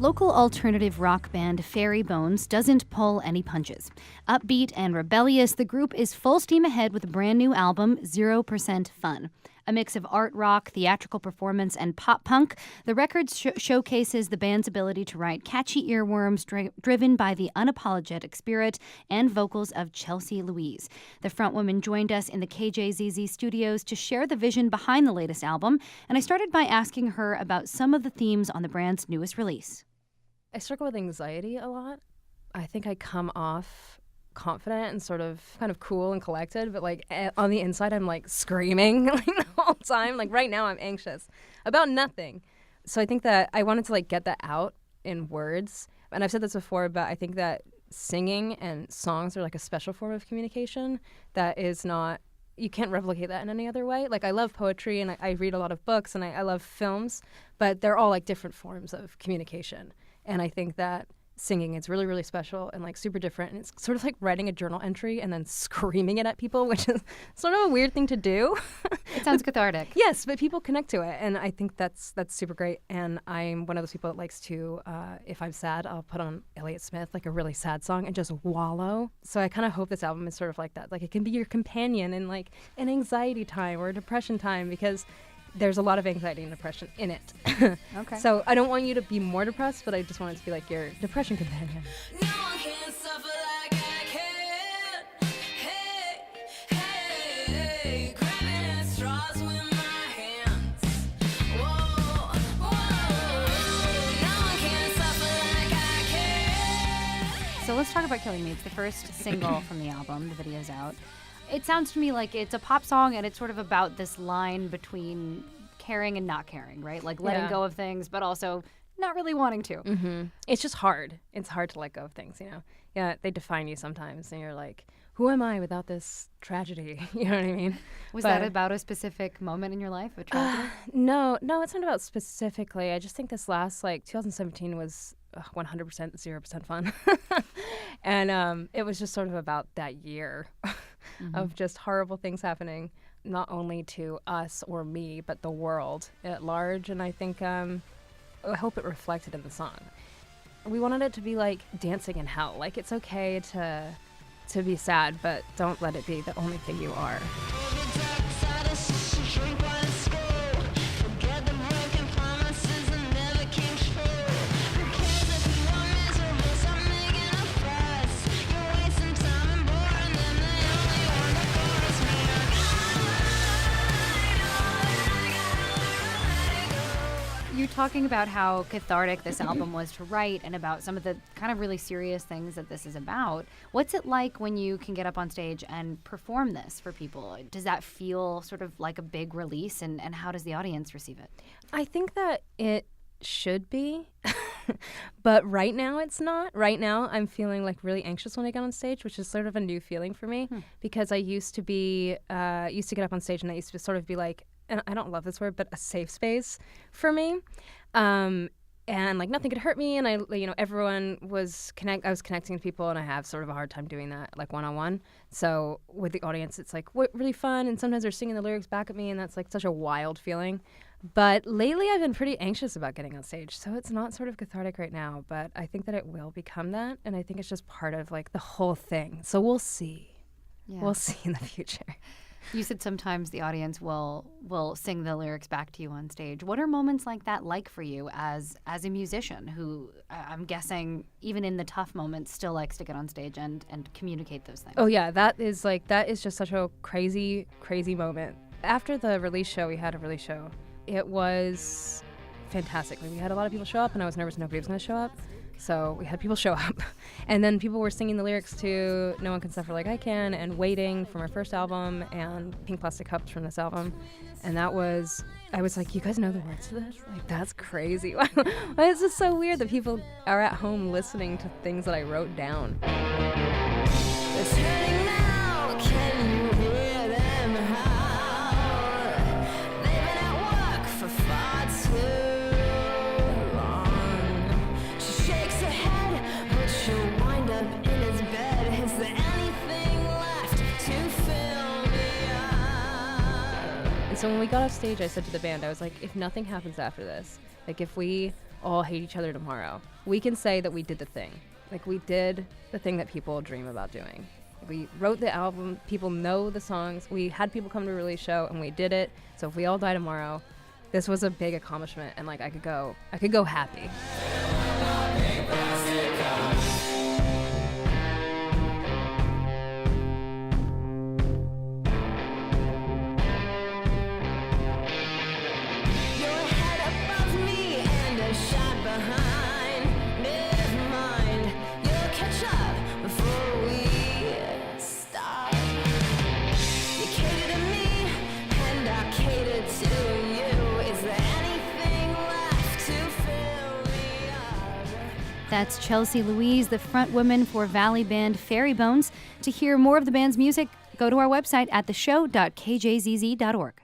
Local alternative rock band Fairy Bones doesn't pull any punches. Upbeat and rebellious, the group is full steam ahead with a brand new album, 0% Fun. A mix of art rock, theatrical performance, and pop punk, the record showcases the band's ability to write catchy earworms driven by the unapologetic spirit and vocals of Chelsey Louise. The frontwoman joined us in the KJZZ studios to share the vision behind the latest album, and I started by asking her about some of the themes on the band's newest release. I struggle with anxiety a lot. I think I come off confident and sort of kind of cool and collected, but like on the inside I'm like screaming like the whole time. Like right now I'm anxious about nothing. So I think that I wanted to like get that out in words. And I've said this before, but I think that singing and songs are like a special form of communication that is not, you can't replicate that in any other way. Like I love poetry and I read a lot of books and I love films, but they're all like different forms of communication. And I think that singing is really, really special and like super different. And it's sort of like writing a journal entry and then screaming it at people, which is sort of a weird thing to do. It sounds cathartic. Yes, but people connect to it. And I think that's super great. And I'm one of those people that likes to, if I'm sad, I'll put on Elliott Smith, like a really sad song, and just wallow. So I kind of hope this album is sort of like that. Like it can be your companion in like an anxiety time or a depression time, because there's a lot of anxiety and depression in it. Okay. So I don't want you to be more depressed, but I just want it to be like your depression companion. No one can suffer like I can. Hey, grabbing at straws with my hands. Whoa, whoa. No one can suffer like I can. So let's talk about Killing Me. It's the first single from the album. The video's out. It sounds to me like it's a pop song, and it's sort of about this line between caring and not caring, right? Like letting go of things, but also not really wanting to. Mm-hmm. It's just hard. It's hard to let go of things, you know? Yeah, they define you sometimes, and you're like, who am I without this tragedy? You know what I mean? Was that about a specific moment in your life, a tragedy? No, it's not about specifically. I just think this last, like, 2017 was 100% 0% fun. And it was just sort of about that year of just horrible things happening, not only to us or me, but the world at large. And I think, I hope it reflected in the song. We wanted it to be like dancing in hell. Like, it's okay to be sad, but don't let it be the only thing you are. You're talking about how cathartic this album was to write and about some of the kind of really serious things that this is about. What's it like when you can get up on stage and perform this for people? Does that feel sort of like a big release, and how does the audience receive it? I think that it should be, but right now it's not. Right now I'm feeling like really anxious when I get on stage, which is sort of a new feeling for me because I used to get up on stage and I used to sort of be like, and I don't love this word, but a safe space for me. And like nothing could hurt me. And everyone was I was connecting to people, and I have sort of a hard time doing that, like one-on-one. So with the audience, it's like really fun. And sometimes they're singing the lyrics back at me, and that's like such a wild feeling. But lately I've been pretty anxious about getting on stage. So it's not sort of cathartic right now, but I think that it will become that. And I think it's just part of like the whole thing. So we'll see. Yeah. We'll see in the future. You said sometimes the audience will sing the lyrics back to you on stage. What are moments like that like for you as a musician who, I'm guessing, even in the tough moments, still likes to get on stage and communicate those things? Oh, yeah. That is just such a crazy, crazy moment. After the release show, we had a release show. It was fantastic. We had a lot of people show up, and I was nervous nobody was going to show up. So we had people show up, and then people were singing the lyrics to No One Can Suffer Like I Can and Waiting from our first album and Pink Plastic Cups from this album. And I was like, you guys know the words to this? Like, that's crazy. Why is this so weird that people are at home listening to things that I wrote down? It's hurting now, can you hear them howl? They've been at work for far too So when we got off stage, I said to the band, I was like, if nothing happens after this, like if we all hate each other tomorrow. We can say that we did the thing. Like, we did the thing that people dream about doing. We wrote the album, people know the songs, we had people come to a release show, and we did it. So if we all die tomorrow, this was a big accomplishment, and like I could go happy. Your head above me and a shot behind. Never mind, you'll catch up before we start. You cater to me and I cater to you. Is there anything left to fill me up? That's Chelsey Louise, the front woman for Valley band Fairy Bones. To hear more of the band's music, go to our website at theshow.kjzz.org.